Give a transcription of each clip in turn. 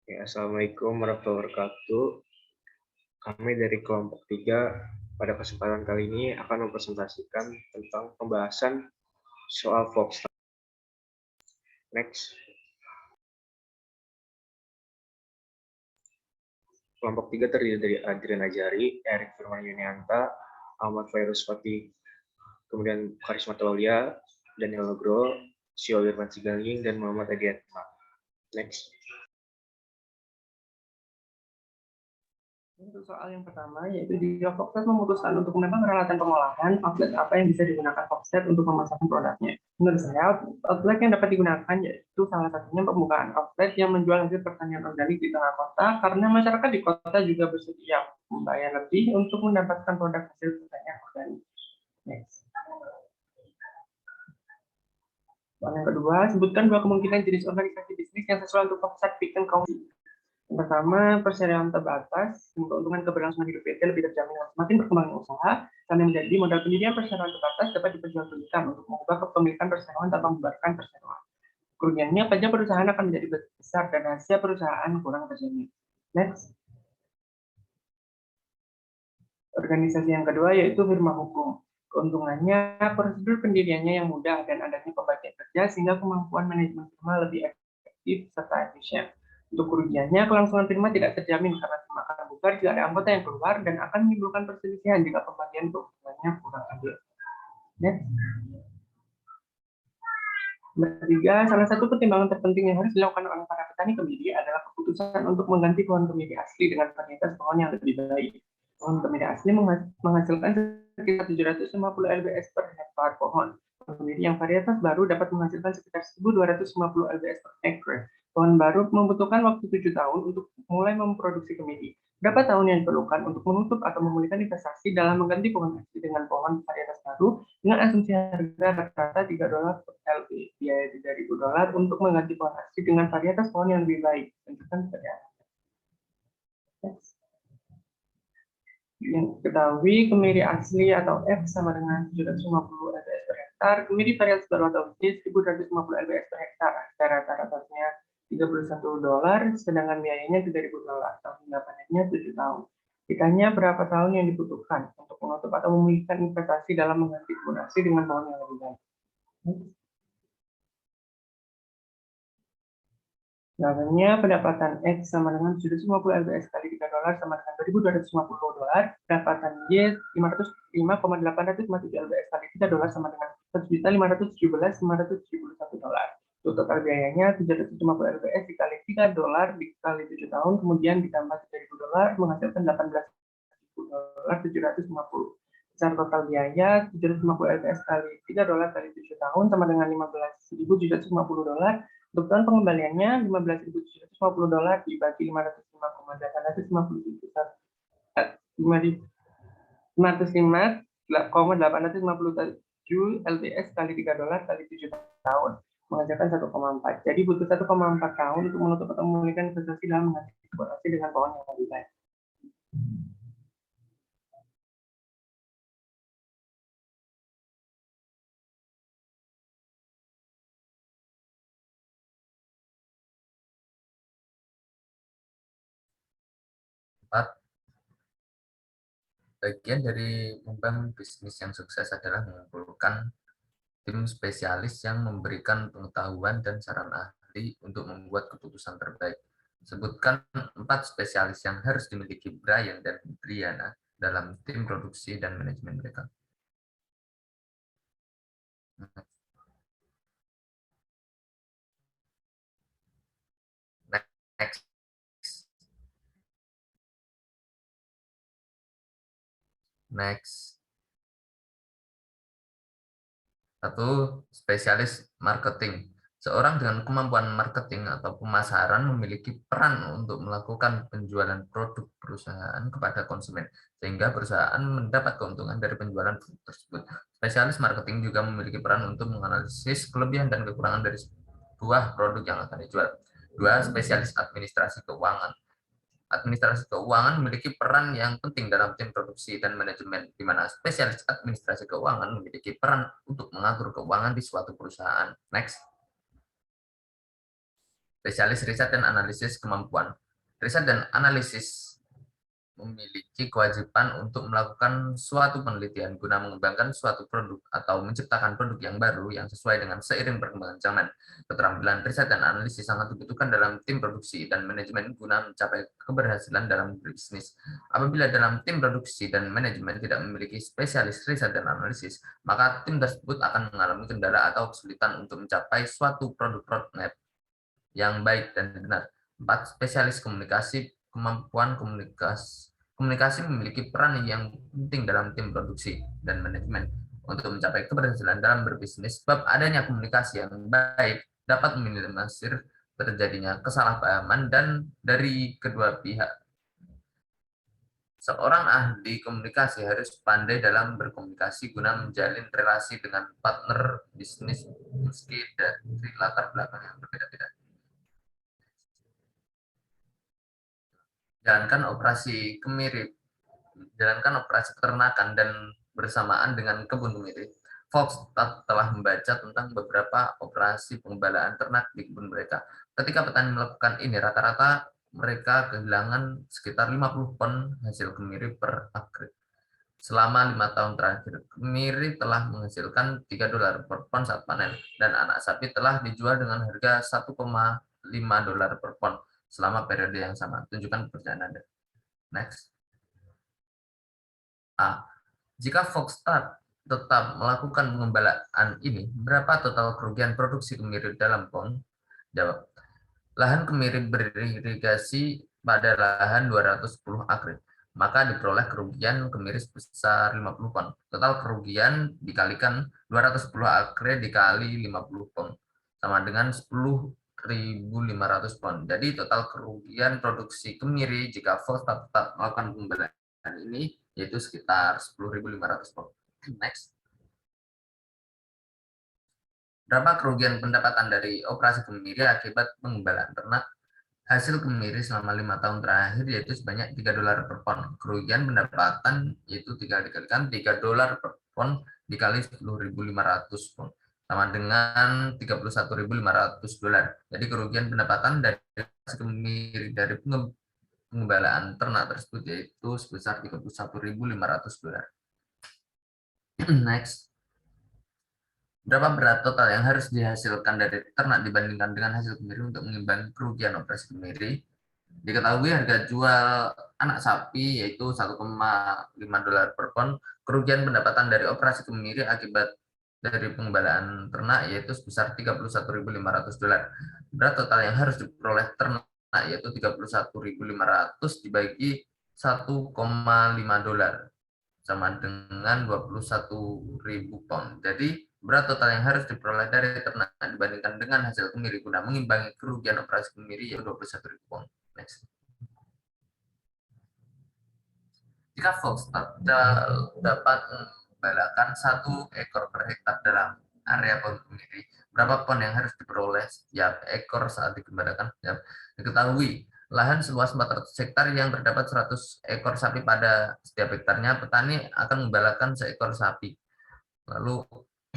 Ya, Assalamualaikum warahmatullahi wabarakatuh. Kami dari kelompok 3 pada kesempatan kali ini akan mempresentasikan tentang pembahasan soal Fox. Next. Kelompok 3 terdiri dari Adrian Ajari, Erik Firman Yunianta, Ahmad Fairuzwati, kemudian Karisma Taulia, Daniel Nugro, Sio Wirman Sigaling, dan Muhammad Adi Atma. Next. Untuk soal yang pertama, yaitu jika Foxset memutuskan untuk menambah peralatan pengolahan, outlet apa yang bisa digunakan Foxset untuk memasarkan produknya? Menurut saya, outlet yang dapat digunakan yaitu salah satunya pembukaan outlet yang menjual hasil pertanian organik di tengah kota, karena masyarakat di kota juga bersedia membayar lebih untuk mendapatkan produk hasil pertanian organik. Next. Yang kedua, sebutkan dua kemungkinan jenis organisasi bisnis yang sesuai untuk Foxset Pickens County. Yang pertama, persediaan terbatas, keuntungan keberlangsungan hidup PT lebih terjamin. Semakin berkembangnya usaha, sampai menjadi modal pendirian perseroan terbatas dapat diperjualbelikan untuk mengubah kepemilikan perseroan tanpa membubarkan perseroan. Kerugiannya, pajak perusahaan akan menjadi besar dan hasil perusahaan kurang terjamin. Next. Organisasi yang kedua yaitu firma hukum. Keuntungannya, prosedur pendiriannya yang mudah dan adanya pembagian kerja sehingga kemampuan manajemen firma lebih efektif serta efisien. Untuk kerugiannya, kelangsungan firma tidak terjamin karena firma akan bubar jika ada anggota yang keluar dan akan menimbulkan perselisihan jika pembagian keuntungannya kurang adil. Next. Ketiga, salah satu pertimbangan terpenting yang harus dilakukan oleh para petani kemiri adalah keputusan untuk mengganti pohon kemiri asli dengan varietas pohon yang lebih baik. Pohon kemiri asli menghasilkan sekitar 750 lbs per hektar pohon. Pohon kemiri yang varietas baru dapat menghasilkan sekitar 1250 lbs per hektar. Pohon baru membutuhkan waktu 7 tahun untuk mulai memproduksi kemiri. Berapa tahun yang diperlukan untuk menutup atau memulihkan investasi dalam mengganti pohon asli dengan pohon varietas baru dengan asumsi harga rata-rata $3 per LP, biaya $3.000 untuk mengganti pohon asli dengan varietas pohon yang lebih baik. Tentukan seperti apa? Yang ketahui, kemiri asli atau F sama dengan 750 lbs per hektar, kemiri varietas baru atau G 1250 lbs per hektar. Rata-ratanya $31, sedangkan biayanya $3.000. Tahun panennya 7 tahun. Ditanya berapa tahun yang dibutuhkan untuk menutup atau memulihkan investasi dalam mengganti pohon asli dengan pohon yang lebih baik. Jawabannya, pendapatan X sama dengan 750 lbs kali $3 sama dengan $2.250. Pendapatan Y 505,857 lbs kali $3 sama dengan $1.517.571. Total biayanya $750 lbs dikali $3 dikali 7 tahun, kemudian ditambah $3.000 menghasilkan $18.750. Besar total biaya 750 lbs kali $3 kali 7 tahun sama dengan $15.750. Untuk tahun pengembaliannya $15.750 dibagi 505,857 lbs kali $3 kali 7 tahun menghasilkan 1,4. Jadi butuh 1,4 tahun untuk menutup atau memulihkan investasi dalam menghasilkan dengan pohon yang lebih baik. Bagian dari membangun bisnis yang sukses adalah mengumpulkan tim spesialis yang memberikan pengetahuan dan saran ahli untuk membuat keputusan terbaik. Sebutkan 4 spesialis yang harus dimiliki Brian dan Briana dalam tim produksi dan manajemen mereka. Next. Next. 1. Spesialis marketing. Seorang dengan kemampuan marketing atau pemasaran memiliki peran untuk melakukan penjualan produk perusahaan kepada konsumen, sehingga perusahaan mendapat keuntungan dari penjualan produk tersebut. Spesialis marketing juga memiliki peran untuk menganalisis kelebihan dan kekurangan dari sebuah produk yang akan dijual. 2. Spesialis administrasi keuangan. Administrasi keuangan memiliki peran yang penting dalam tim produksi dan manajemen, di mana spesialis administrasi keuangan memiliki peran untuk mengatur keuangan di suatu perusahaan. Next. Spesialis riset dan analisis kemampuan. Riset dan analisis memiliki kewajiban untuk melakukan suatu penelitian guna mengembangkan suatu produk atau menciptakan produk yang baru yang sesuai dengan seiring perkembangan zaman. Keterampilan riset dan analisis sangat dibutuhkan dalam tim produksi dan manajemen guna mencapai keberhasilan dalam bisnis. Apabila dalam tim produksi dan manajemen tidak memiliki spesialis riset dan analisis, maka tim tersebut akan mengalami kendala atau kesulitan untuk mencapai suatu produk roadmap yang baik dan benar. 4. Spesialis komunikasi. Kemampuan komunikasi memiliki peran yang penting dalam tim produksi dan manajemen untuk mencapai keberhasilan dalam berbisnis, sebab adanya komunikasi yang baik dapat meminimalisir terjadinya kesalahpahaman dan dari kedua pihak. Seorang ahli komunikasi harus pandai dalam berkomunikasi guna menjalin relasi dengan partner bisnis meski dari latar belakang yang berbeda-beda. Jalankan operasi peternakan dan bersamaan dengan kebun kemiri. Fox telah membaca tentang beberapa operasi pengembalaan ternak di kebun mereka. Ketika petani melakukan ini, rata-rata mereka kehilangan sekitar 50 ton hasil kemiri per akre. Selama 5 tahun terakhir, kemiri telah menghasilkan $3 per pon saat panen, dan anak sapi telah dijual dengan harga $1,5 per pon selama periode yang sama. Tunjukkan pekerjaan Anda. Next. A. Jika Foxtrot tetap melakukan pengembalaan ini, berapa total kerugian produksi kemiri dalam pon? Jawab. Lahan kemiri beririgasi pada lahan 210 akre, maka diperoleh kerugian kemiri sebesar 50 ton. Total kerugian dikalikan 210 akre dikali 50 ton, sama dengan 10.500 ton. Jadi total kerugian produksi kemiri jika Foxtrot tetap melakukan pengembalaan ini yaitu sekitar 10.500 ton. Next. Berapa kerugian pendapatan dari operasi kemiri akibat pengembalaan ternak? Hasil kemiri selama 5 tahun terakhir yaitu sebanyak $3 per pon. Kerugian pendapatan yaitu dikalikan $3 per pon dikali 10.500 pon, sama dengan $31.500. Jadi kerugian pendapatan dari hasil kemiri dari pengembalaan ternak tersebut yaitu sebesar $31.500. Next. Berapa berat total yang harus dihasilkan dari ternak dibandingkan dengan hasil kemiri untuk mengimbangi kerugian operasi kemiri? Diketahui harga jual anak sapi yaitu $1,5 per pon. Kerugian pendapatan dari operasi kemiri akibat dari pengembalaan ternak yaitu sebesar $31.500. Berat total yang harus diperoleh ternak yaitu $31.500 dibagi $1,5 sama dengan 21.000 ton. Jadi berat total yang harus diperoleh dari ternak dibandingkan dengan hasil kemiri guna mengimbangi kerugian operasi kemiri yaitu 21.000 ton. Next. Jika Foxtrot dapat mengembalakan 1 ekor per hektar dalam area pon kemiri, berapa pon yang harus diperoleh setiap ekor saat digembalakan? Diketahui lahan seluas 400 hektar yang terdapat 100 ekor sapi pada setiap hektarnya, petani akan menggembalakan seekor sapi. Lalu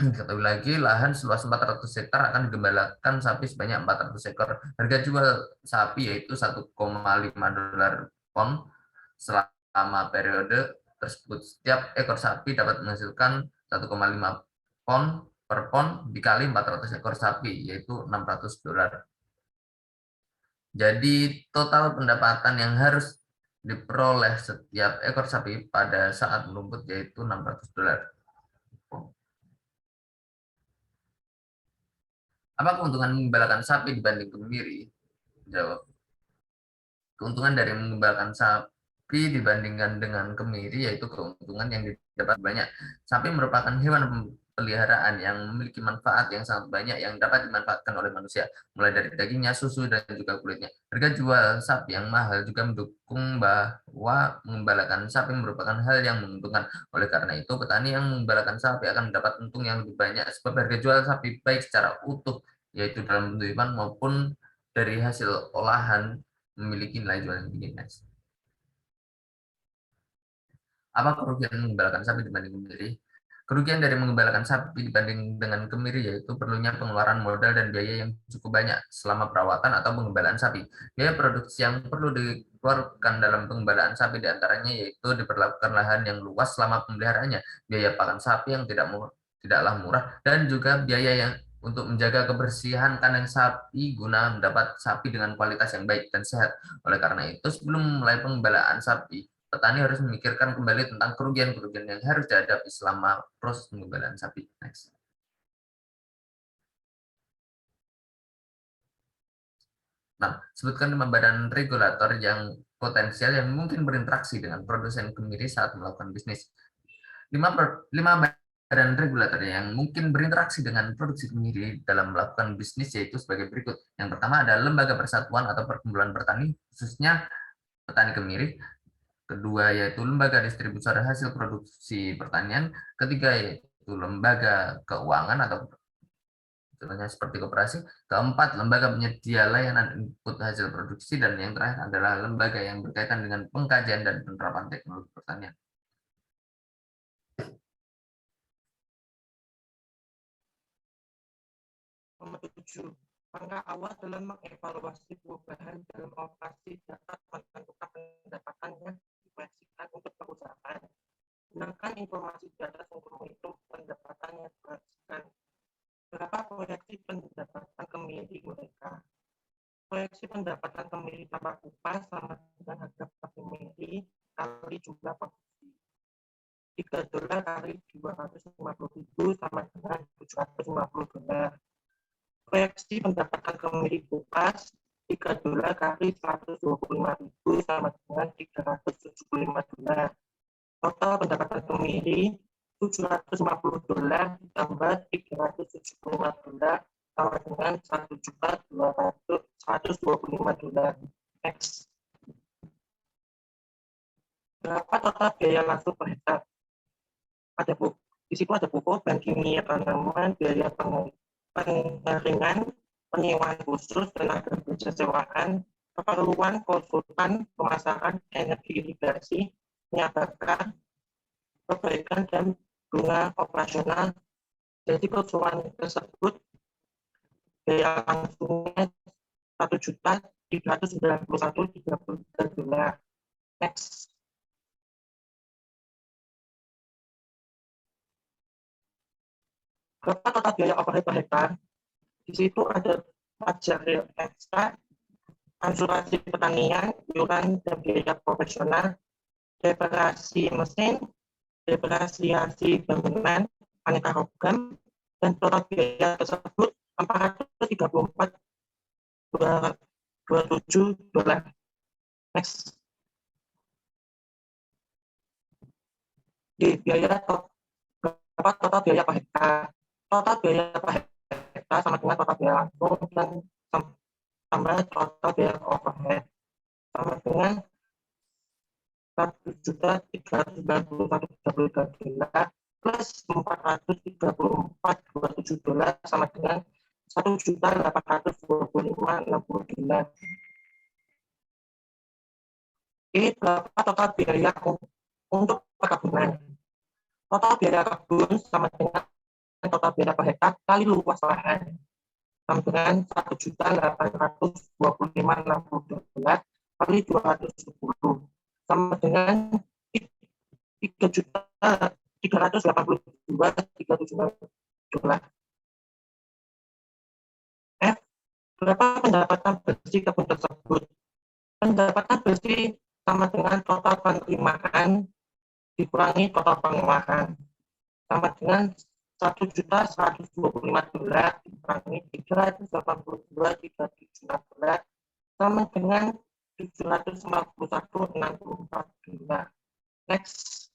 diketahui lagi lahan seluas 400 hektar akan digembalakan sapi sebanyak 400 ekor. Harga jual sapi yaitu $1,5 pon selama periode tersebut. Setiap ekor sapi dapat menghasilkan 1,5 pon per pon dikali 400 ekor sapi yaitu $600. Jadi total pendapatan yang harus diperoleh setiap ekor sapi pada saat merumput yaitu $600. Apa keuntungan mengembalakan sapi dibanding kemiri? Jawab. Keuntungan dari mengembalakan sapi dibandingkan dengan kemiri yaitu keuntungan yang didapat banyak. Sapi merupakan hewan peliharaan yang memiliki manfaat yang sangat banyak yang dapat dimanfaatkan oleh manusia, mulai dari dagingnya, susu, dan juga kulitnya. Harga jual sapi yang mahal juga mendukung bahwa mengembalakan sapi merupakan hal yang menguntungkan. Oleh karena itu, petani yang mengembalakan sapi akan mendapat untung yang lebih banyak sebab harga jual sapi baik secara utuh, yaitu dalam bentuk hewan maupun dari hasil olahan, memiliki nilai jual yang tinggi. Apa kerugian mengembalakan sapi dibanding kemiri? Kerugian dari mengembalakan sapi dibanding dengan kemiri yaitu perlunya pengeluaran modal dan biaya yang cukup banyak selama perawatan atau pengembalaan sapi. Biaya produksi yang perlu dikeluarkan dalam pengembalaan sapi diantaranya yaitu diperlakukan lahan yang luas selama pemeliharaannya, biaya pakan sapi yang tidaklah murah, dan juga biaya yang untuk menjaga kebersihan kandang sapi guna mendapat sapi dengan kualitas yang baik dan sehat. Oleh karena itu, sebelum memulai pengembalaan sapi, petani harus memikirkan kembali tentang kerugian-kerugian yang harus dihadapi selama proses pengembalaan sapi. Next. Nah, sebutkan 5 badan regulator yang potensial yang mungkin berinteraksi dengan produsen kemiri saat melakukan bisnis. 5 badan regulator yang mungkin berinteraksi dengan produksi kemiri dalam melakukan bisnis yaitu sebagai berikut. Yang pertama adalah lembaga persatuan atau perkumpulan petani, khususnya petani kemiri. Kedua yaitu lembaga distribusi hasil produksi pertanian. Ketiga yaitu lembaga keuangan atau contohnya seperti koperasi. Keempat, lembaga penyedia layanan input hasil produksi. Dan yang terakhir adalah lembaga yang berkaitan dengan pengkajian dan penerapan teknologi pertanian. Nomor 7. Langkah awal dalam mengevaluasi perubahan dalam operasi dapat menentukan pendapatan yang diproyeksikan untuk perusahaan. Gunakan informasi data untuk menghitung pendapatan yang diproyeksikan. Berapa proyeksi pendapatan kemiri mereka? Proyeksi pendapatan kemiri tanpa upah sama dengan harga kemiri kali jumlah produksi. $3 kali 250.000 sama dengan $750. Proyeksi pendapatan kemiri kupas $3 kali 125.000 sama dengan $375. Total pendapatan kemiri $750 ditambah $375 sama dengan $1.225.000. Next. Berapa total biaya langsung per hektar? Di situ ada pupuk, bahan kimia tanaman, biaya pengeringan, penyewaan khusus, tenaga kerja sewaan, keperluan konsultan, pemasaran, energi irigasi, penyabakan, perbaikan dan bunga operasional. Jadi keseluruhan tersebut biaya langsungnya $1.391.33. Next. Berapa total biaya overhead per hektar? Di situ ada pajak real ekstra, asuransi pertanian, iuran dan biaya profesional, reparasi mesin, depresiasi bangunan, aneka program, dan total biaya tersebut $434.27. Next. Di biaya berapa total biaya per hektar? Total biaya per hektar sama dengan total biaya langsung dan tambah total biaya overhead sama dengan $1.391.33 plus $434.27 sama dengan $1.825.69. Ini berapa total biaya untuk perkebunan? Total biaya kebun sama dengan total biaya per hektar kali luas lahan sama dengan $1.825.69 kali 210 sama dengan $382.379. F. Berapa pendapatan bersih kebun tersebut? Pendapatan bersih sama dengan total penerimaan dikurangi total pengeluaran sama dengan $1.125 dikurangi $382.379 sama dengan $751.64. Next.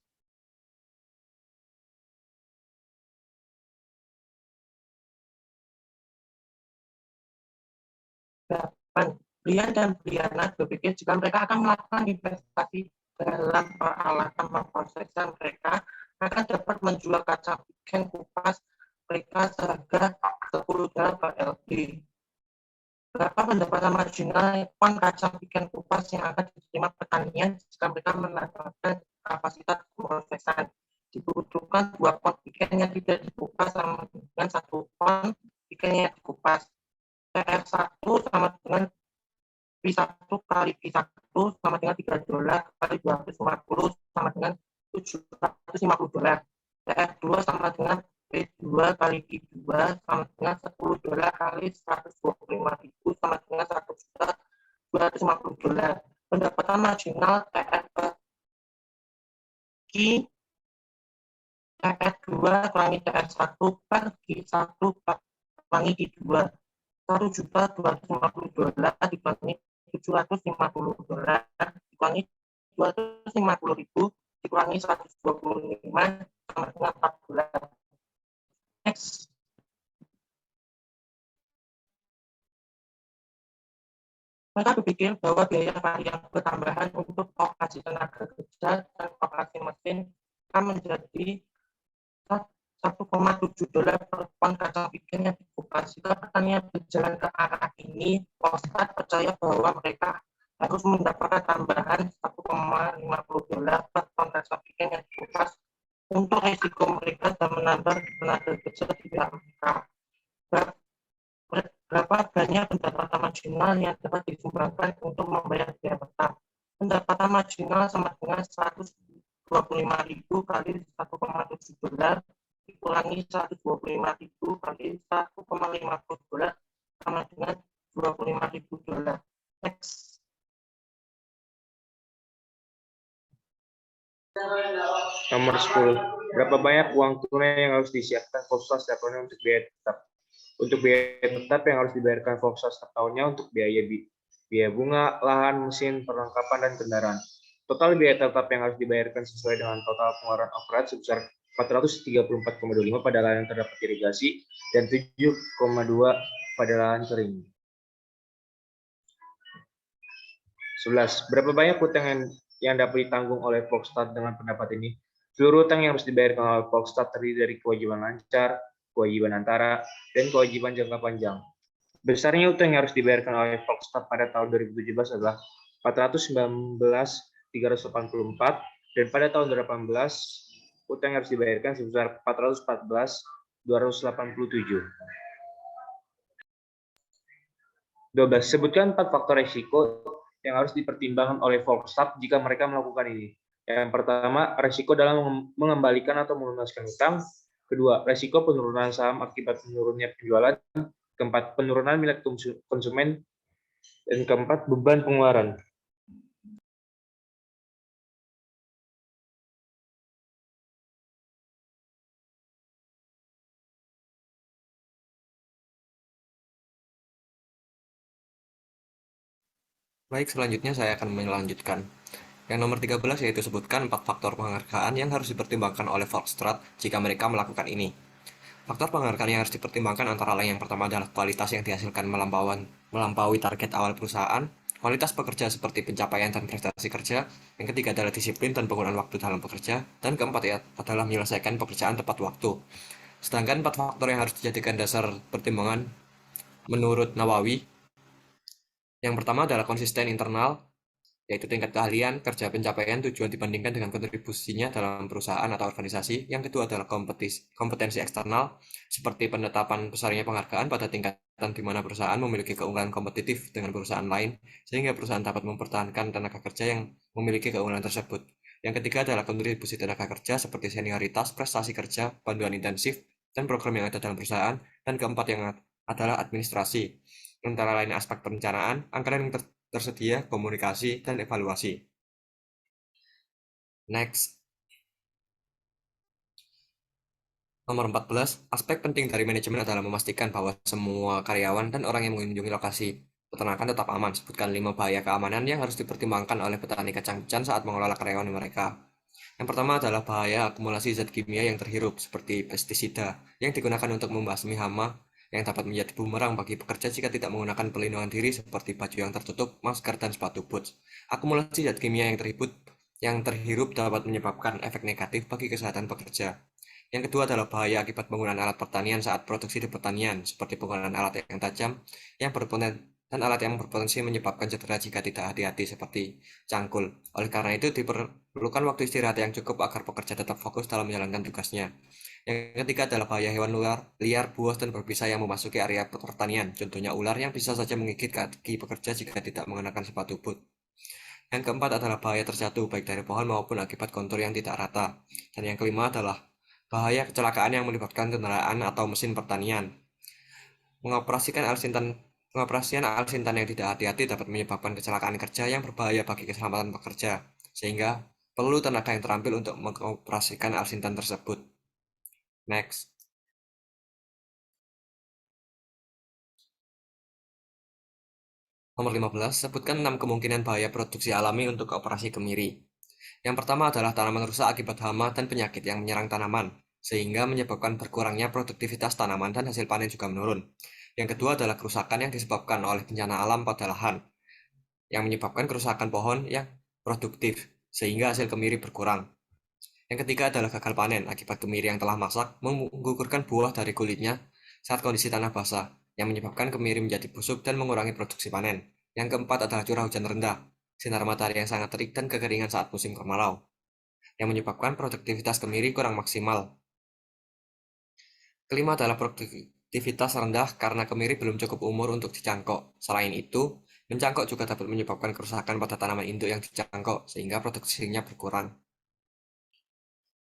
Pria dan Briana berpikir jika mereka akan melakukan investasi dalam peralatan pemrosesan mereka akan dapat menjual kacang piken kupas mereka seharga $10 per LD. Berapa pendapatan marginal ton kacang piken kupas yang akan diterima pertanian jika mereka menambahkan kapasitas pemrosesan? dibutuhkan 2 pot ikan yang tidak dikupas sama dengan 1 ton ikan yang dikupas. PR1 sama dengan P1 kali P1 sama dengan $3 kali 250 sama dengan $750. PR2 sama dengan P2 kali P2 sama dengan $10 kali 125.000 sama dengan $1.250. Pendapatan marginal PR bagi TR2 kurangi TR1 per Q1 kurangi Q2. $1.250 dikurangi $750 dikurangi 250.000 dikurangi 125 sama dengan 14. Next. Mereka berpikir bahwa biaya variabel tambahan untuk operasi tenaga kerja dan operasi mesin akan menjadi $1,7 per ton kacang ikan yang dikupas. Jika pertanian berjalan ke arah ini, Polstat percaya bahwa mereka harus mendapatkan tambahan $1,50 per ton kacang ikan yang dikupas untuk risiko mereka dan menambah tenaga kerja di pihak mereka. Berapa banyak pendapatan marginal yang dapat disumbangkan untuk membayar biaya tetap? Pendapatan marginal sama dengan 125.000 kali $1,7 dikurangi 125.000 kali $1,50 sama dengan $25.000. Next. Nomor 10. Berapa banyak uang tunai yang harus disiapkan Volkswagen setiap tahunnya untuk biaya tetap? Untuk biaya tetap yang harus dibayarkan Volkswagen setiap tahunnya untuk biaya bunga, lahan, mesin, perlengkapan, dan kendaraan. Total biaya tetap yang harus dibayarkan sesuai dengan total pengeluaran operasional sebesar 434,25 pada lahan yang terdapat irigasi dan 7,2 pada lahan kering. 11. Berapa banyak hutang yang dapat ditanggung oleh Volkswagen dengan pendapat ini? Seluruh hutang yang harus dibayarkan oleh Volkswagen terdiri dari kewajiban lancar, kewajiban antara, dan kewajiban jangka panjang. Besarnya hutang yang harus dibayarkan oleh Volkswagen pada tahun 2017 adalah 419.384 dan pada tahun 2018 hutang yang harus dibayarkan sebesar 414.287. 12. Sebutkan 4 faktor risiko yang harus dipertimbangkan oleh Volkswagen jika mereka melakukan ini. Yang pertama, risiko dalam mengembalikan atau melunaskan hutang. Kedua, risiko penurunan saham akibat menurunnya penjualan. Keempat, penurunan minat konsumen. Dan keempat, beban pengeluaran. Baik, selanjutnya saya akan melanjutkan. Yang nomor 13 yaitu sebutkan 4 faktor penghargaan yang harus dipertimbangkan oleh Volkswagen jika mereka melakukan ini. Faktor penghargaan yang harus dipertimbangkan antara lain yang pertama adalah kualitas yang dihasilkan melampaui target awal perusahaan, kualitas pekerja seperti pencapaian dan prestasi kerja, yang ketiga adalah disiplin dan penggunaan waktu dalam bekerja, dan keempat adalah menyelesaikan pekerjaan tepat waktu. Sedangkan 4 faktor yang harus dijadikan dasar pertimbangan menurut Nawawi, yang pertama adalah konsisten internal, yaitu tingkat keahlian, kerja, pencapaian, tujuan dibandingkan dengan kontribusinya dalam perusahaan atau organisasi. Yang kedua adalah kompetensi eksternal, seperti penetapan besarnya penghargaan pada tingkatan di mana perusahaan memiliki keunggulan kompetitif dengan perusahaan lain, sehingga perusahaan dapat mempertahankan tenaga kerja yang memiliki keunggulan tersebut. Yang ketiga adalah kontribusi tenaga kerja, seperti senioritas, prestasi kerja, panduan intensif, dan program yang ada dalam perusahaan. Dan keempat yang adalah administrasi, antara lain aspek perencanaan, anggaran yang tersedia, komunikasi, dan evaluasi. Next. Nomor 14, aspek penting dari manajemen adalah memastikan bahwa semua karyawan dan orang yang mengunjungi lokasi peternakan tetap aman. Sebutkan 5 bahaya keamanan yang harus dipertimbangkan oleh petani kacang-kacang saat mengelola karyawan mereka. Yang pertama adalah bahaya akumulasi zat kimia yang terhirup, seperti pestisida, yang digunakan untuk membasmi hama, yang dapat menjadi bumerang bagi pekerja jika tidak menggunakan pelindungan diri seperti baju yang tertutup, masker, dan sepatu boots. Akumulasi zat kimia yang terhirup dapat menyebabkan efek negatif bagi kesehatan pekerja. Yang kedua adalah bahaya akibat penggunaan alat pertanian saat produksi di pertanian, seperti penggunaan alat yang tajam dan alat yang berpotensi menyebabkan cedera jika tidak hati-hati, seperti cangkul. Oleh karena itu, Perlukan waktu istirahat yang cukup agar pekerja tetap fokus dalam menjalankan tugasnya. Yang ketiga adalah bahaya hewan liar, buas, dan berbisa yang memasuki area pertanian. Contohnya ular yang bisa saja menggigit kaki pekerja jika tidak mengenakan sepatu boot. Yang keempat adalah bahaya terjatuh, baik dari pohon maupun akibat kontur yang tidak rata. Dan yang kelima adalah bahaya kecelakaan yang melibatkan kendaraan atau mesin pertanian. Pengoperasian alat sintan yang tidak hati-hati dapat menyebabkan kecelakaan kerja yang berbahaya bagi keselamatan pekerja, sehingga perlu tenaga yang terampil untuk mengoperasikan alat sintan tersebut. Next. Nomor 15, sebutkan 6 kemungkinan bahaya produksi alami untuk operasi kemiri. Yang pertama adalah tanaman rusak akibat hama dan penyakit yang menyerang tanaman, sehingga menyebabkan berkurangnya produktivitas tanaman dan hasil panen juga menurun. Yang kedua adalah kerusakan yang disebabkan oleh bencana alam pada lahan, yang menyebabkan kerusakan pohon yang produktif, sehingga hasil kemiri berkurang. Yang ketiga adalah gagal panen akibat kemiri yang telah masak menggugurkan buah dari kulitnya saat kondisi tanah basah, yang menyebabkan kemiri menjadi busuk dan mengurangi produksi panen. Yang keempat adalah curah hujan rendah, sinar matahari yang sangat terik dan kekeringan saat musim kemarau, yang menyebabkan produktivitas kemiri kurang maksimal. Kelima adalah produktivitas rendah karena kemiri belum cukup umur untuk dicangkok. Selain itu, mencangkok juga dapat menyebabkan kerusakan pada tanaman induk yang dicangkok, sehingga produksinya berkurang.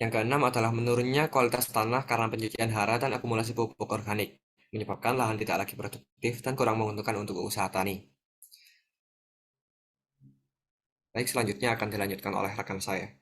Yang keenam adalah menurunnya kualitas tanah karena pencucian hara dan akumulasi pupuk organik, menyebabkan lahan tidak lagi produktif dan kurang menguntungkan untuk usaha tani. Baik, selanjutnya akan dilanjutkan oleh rekan saya.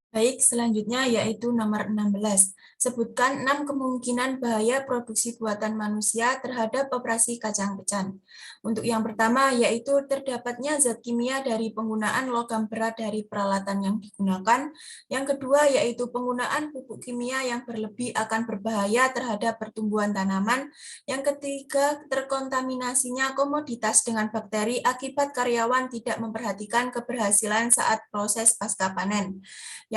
Baik, selanjutnya yaitu nomor 16. Sebutkan 6 kemungkinan bahaya produksi buatan manusia terhadap operasi kacang pecan. Untuk yang pertama yaitu terdapatnya zat kimia dari penggunaan logam berat dari peralatan yang digunakan. Yang kedua yaitu penggunaan pupuk kimia yang berlebih akan berbahaya terhadap pertumbuhan tanaman. Yang ketiga, terkontaminasinya komoditas dengan bakteri akibat karyawan tidak memperhatikan keberhasilan saat proses pasca panen.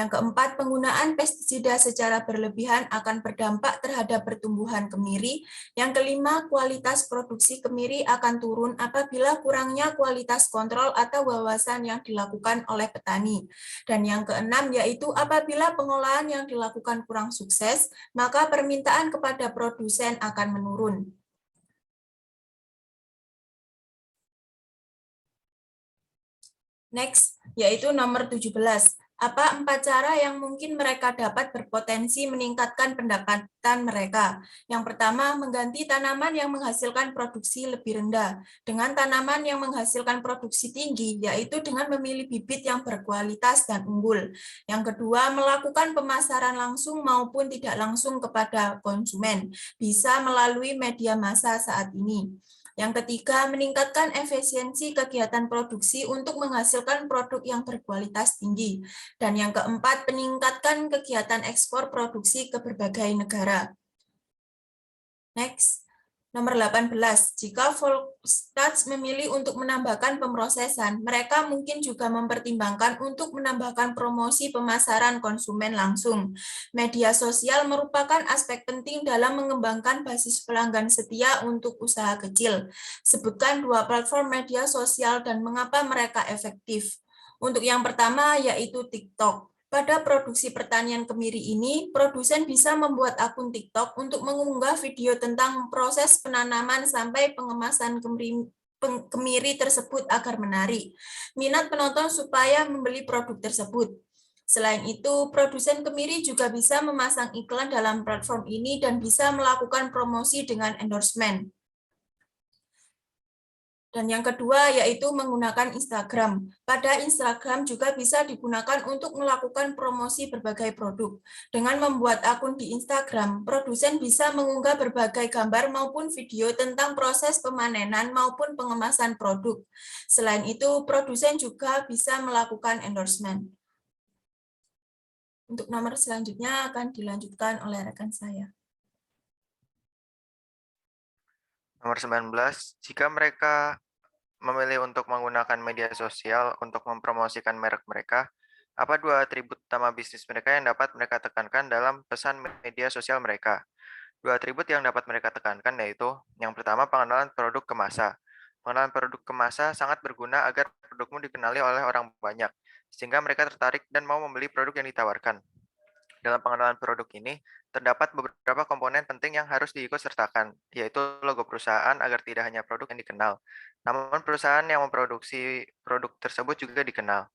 Yang keempat, penggunaan pestisida secara berlebihan akan berdampak terhadap pertumbuhan kemiri. Yang kelima, kualitas produksi kemiri akan turun apabila kurangnya kualitas kontrol atau wawasan yang dilakukan oleh petani. Dan yang keenam, yaitu apabila pengolahan yang dilakukan kurang sukses, maka permintaan kepada produsen akan menurun. Next, yaitu nomor 17. Apa 4 cara yang mungkin mereka dapat berpotensi meningkatkan pendapatan mereka? Yang pertama, mengganti tanaman yang menghasilkan produksi lebih rendah dengan tanaman yang menghasilkan produksi tinggi, yaitu dengan memilih bibit yang berkualitas dan unggul. Yang kedua, melakukan pemasaran langsung maupun tidak langsung kepada konsumen, bisa melalui media massa saat ini. Yang ketiga, meningkatkan efisiensi kegiatan produksi untuk menghasilkan produk yang berkualitas tinggi. Dan yang keempat, meningkatkan kegiatan ekspor produksi ke berbagai negara. Next. Nomor 18, jika Volkswagen memilih untuk menambahkan pemrosesan, mereka mungkin juga mempertimbangkan untuk menambahkan promosi pemasaran konsumen langsung. Media sosial merupakan aspek penting dalam mengembangkan basis pelanggan setia untuk usaha kecil. Sebutkan 2 platform media sosial dan mengapa mereka efektif. Untuk yang pertama yaitu TikTok. Pada produksi pertanian kemiri ini, produsen bisa membuat akun TikTok untuk mengunggah video tentang proses penanaman sampai pengemasan kemiri tersebut agar menarik minat penonton supaya membeli produk tersebut. Selain itu, produsen kemiri juga bisa memasang iklan dalam platform ini dan bisa melakukan promosi dengan endorsement. Dan yang kedua yaitu menggunakan Instagram. Pada Instagram juga bisa digunakan untuk melakukan promosi berbagai produk. Dengan membuat akun di Instagram, produsen bisa mengunggah berbagai gambar maupun video tentang proses pemanenan maupun pengemasan produk. Selain itu, produsen juga bisa melakukan endorsement. Untuk nomor selanjutnya akan dilanjutkan oleh rekan saya. Nomor 19, jika mereka memilih untuk menggunakan media sosial untuk mempromosikan merek mereka, apa 2 atribut utama bisnis mereka yang dapat mereka tekankan dalam pesan media sosial mereka? 2 atribut yang dapat mereka tekankan yaitu, yang pertama pengenalan produk ke massa. Pengenalan produk ke massa sangat berguna agar produkmu dikenali oleh orang banyak. sehingga mereka tertarik dan mau membeli produk yang ditawarkan. Dalam pengenalan produk ini, terdapat beberapa komponen penting yang harus diikutsertakan, yaitu logo perusahaan agar tidak hanya produk yang dikenal, namun perusahaan yang memproduksi produk tersebut juga dikenal.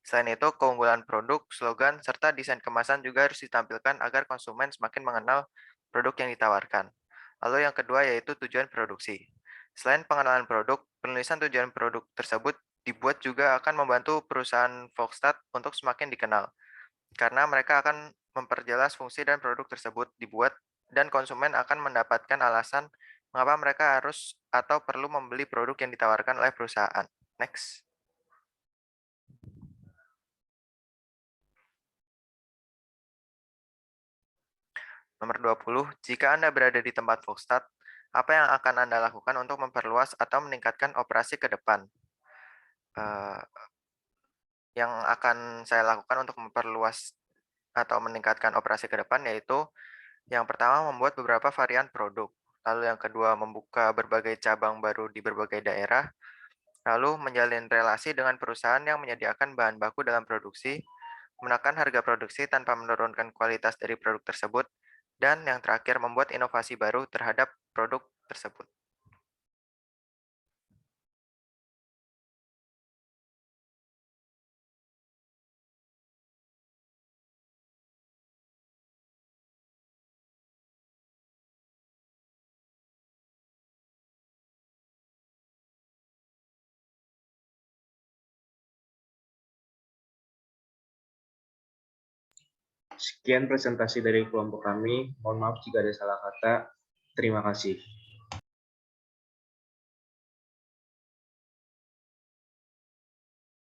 Selain itu, keunggulan produk, slogan, serta desain kemasan juga harus ditampilkan agar konsumen semakin mengenal produk yang ditawarkan. Lalu yang kedua yaitu tujuan produksi. Selain pengenalan produk, penulisan tujuan produk tersebut dibuat juga akan membantu perusahaan Volkswagen untuk semakin dikenal, karena mereka akan memperjelas fungsi dan produk tersebut dibuat, dan konsumen akan mendapatkan alasan mengapa mereka harus atau perlu membeli produk yang ditawarkan oleh perusahaan. Next. Nomor 20, jika Anda berada di tempat Volkswagen, apa yang akan Anda lakukan untuk memperluas atau meningkatkan operasi ke depan? Yang akan saya lakukan untuk memperluas atau meningkatkan operasi ke depan yaitu yang pertama membuat beberapa varian produk, lalu yang kedua membuka berbagai cabang baru di berbagai daerah, lalu menjalin relasi dengan perusahaan yang menyediakan bahan baku dalam produksi, menekan harga produksi tanpa menurunkan kualitas dari produk tersebut, dan yang terakhir membuat inovasi baru terhadap produk tersebut. Sekian presentasi dari kelompok kami. Mohon maaf jika ada salah kata. Terima kasih.